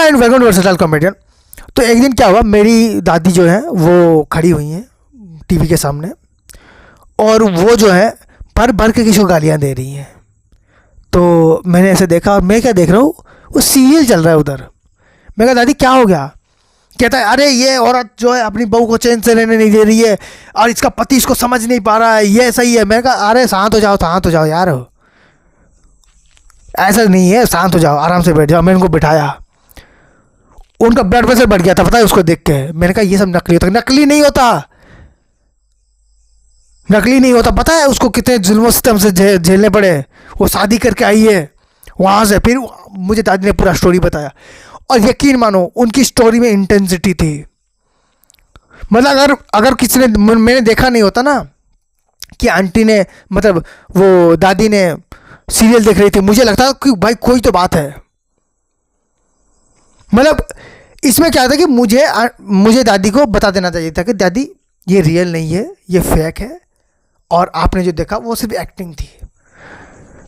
And welcome to versatile comedian. तो एक दिन क्या हुआ, मेरी दादी जो है वो खड़ी हुई हैं टीवी के सामने और वो जो है भर भर के किसी को गालियाँ दे रही हैं। तो मैंने ऐसे देखा और मैं क्या देख रहा हूँ, वो सीरियल चल रहा है उधर। मैं कहा दादी क्या हो गया? कहता है अरे ये औरत जो है अपनी बहू को चैन से रहने नहीं दे रही है और इसका पति इसको समझ नहीं पा रहा है, ये सही है। मैंने कहा अरे शांत हो जाओ यार, ऐसा नहीं है, शांत हो जाओ, आराम से बैठ जाओ। मैंने उनको बिठाया, उनका ब्लड प्रेशर बढ़ गया था पता है उसको देख के। मैंने कहा ये सब नकली होता है। नकली नहीं होता, नकली नहीं होता। पता है उसको कितने जुल्म सितम से झेलने पड़े। वो शादी करके आई है वहाँ से, फिर मुझे दादी ने पूरा स्टोरी बताया और यकीन मानो उनकी स्टोरी में इंटेंसिटी थी। मतलब अगर किसी ने, मैंने देखा नहीं होता ना कि आंटी ने, मतलब वो दादी ने सीरियल देख रही थी, मुझे लगता कि भाई कोई तो बात है। मतलब इसमें क्या था कि मुझे दादी को बता देना चाहिए था कि दादी ये रियल नहीं है, ये फेक है और आपने जो देखा वो सिर्फ एक्टिंग थी।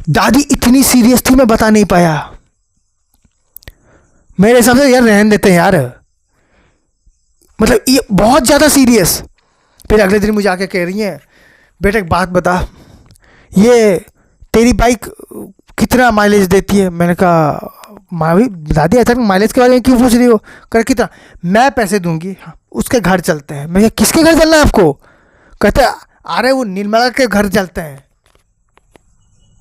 दादी इतनी सीरियस थी मैं बता नहीं पाया। मेरे हिसाब से यार रहने देते हैं यार, मतलब ये बहुत ज़्यादा सीरियस। फिर अगले दिन मुझे आके कह रही हैं बेटा एक बात बता, ये तेरी बाइक कितना माइलेज देती है? मैंने कहा दादी अचानक माइलेज के बारे में क्यों पूछ रही हो? कर कितना? मैं पैसे दूंगी, उसके घर चलते हैं। मैं किसके घर चलना है आपको? कहते अरे वो निर्मला के घर चलते हैं।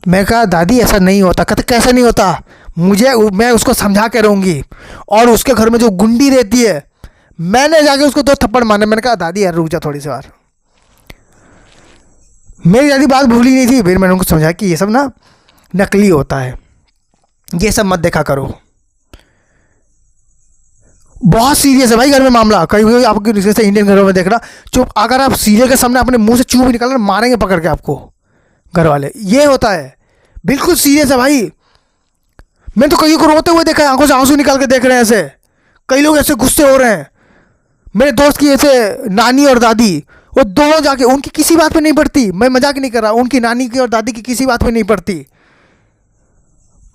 मैं कहा दादी ऐसा नहीं होता। कहते कैसा नहीं होता? मैं उसको समझा के रहूँगी और उसके घर में जो गुंडी रहती है मैंने जाके उसको 2 थप्पड़ मारने। मैंने कहा दादी यार रुक जा थोड़ी सी बार। मेरी दादी बात भूली नहीं थी। फिर मैंने उनको समझाया कि ये सब ना नकली होता है, ये सब मत देखा करो। बहुत सीरियस है भाई घर में मामला। कहीं आपके जैसे इंडियन घरों में देखना, चुप, अगर आप सीरियल के सामने अपने मुंह से चूप निकाल कर मारेंगे पकड़ के आपको घर वाले। ये होता है, बिल्कुल सीरियस है भाई। मैं तो कई को रोते हुए देखा है, आंखों से आंसू निकाल के देख रहे हैं ऐसे। कई लोग ऐसे गुस्से हो रहे हैं। मेरे दोस्त की ऐसे नानी और दादी, वो दोनों जाके, उनकी किसी बात पे नहीं पड़ती। मैं मजाक नहीं कर रहा, उनकी नानी की और दादी की किसी बात पे नहीं पड़ती।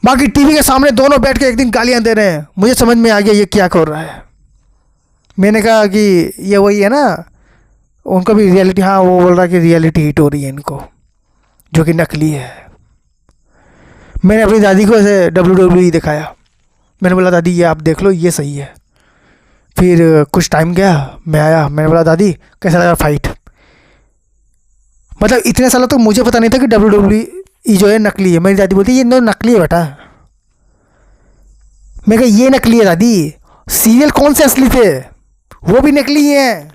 बाकी टीवी के सामने दोनों बैठ के एक दिन गालियां दे रहे हैं। मुझे समझ में आ गया ये क्या कर रहा है। मैंने कहा कि ये वही है ना, उनको भी रियलिटी, हाँ वो बोल रहा है कि रियलिटी हिट हो रही है इनको, जो कि नकली है। मैंने अपनी दादी को ऐसे WWE दिखाया। मैंने बोला दादी ये आप देख लो, ये सही है। फिर कुछ टाइम गया, मैं आया, मैंने बोला दादी कैसा लगा फाइट? मतलब इतने सालों तक मुझे पता नहीं था कि WWE जो है नकली है। मेरी दादी बोलती ये नकली है बेटा। मैं कहा ये नकली है दादी, सीरियल कौन से असली थे? वो भी नकली हैं।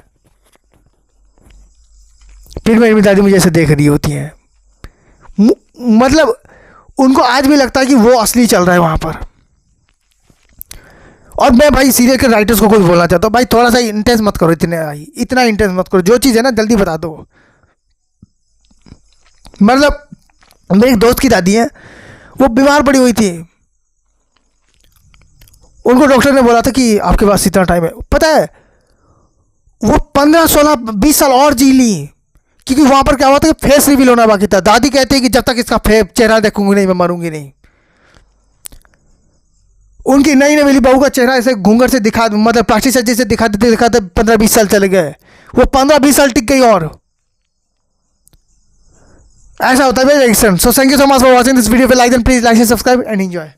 फिर मेरी दादी मुझे ऐसे देख रही होती हैं, मतलब उनको आज भी लगता है कि वो असली चल रहा है वहाँ पर। और मैं भाई सीरियल के राइटर्स को कुछ बोलना चाहता हूँ, भाई थोड़ा सा इंटेंस मत करो, इतना इंटेंस मत करो। जो चीज़ है ना जल्दी बता दो। मतलब मेरे एक दोस्त की दादी है, वो बीमार पड़ी हुई थी। उनको डॉक्टर ने बोला था कि आपके पास इतना टाइम है। पता है वो 15, 16, 20 साल और जी ली, क्योंकि वहाँ पर क्या हुआ था कि फेस रिवील होना बाकी था। दादी कहती है कि जब तक इसका चेहरा देखूंगी नहीं मैं मरूंगी नहीं। उनकी नई नवेली बहू का चेहरा ऐसे घूंघट से दिखा, मतलब प्लास्टिक सर्जरी से दिखाते 15-20 साल चले गए। वो 15-20 साल टिक गई। और ऐसा होता है reaction. So thank you so much for watching this video. Like and please like and subscribe and enjoy.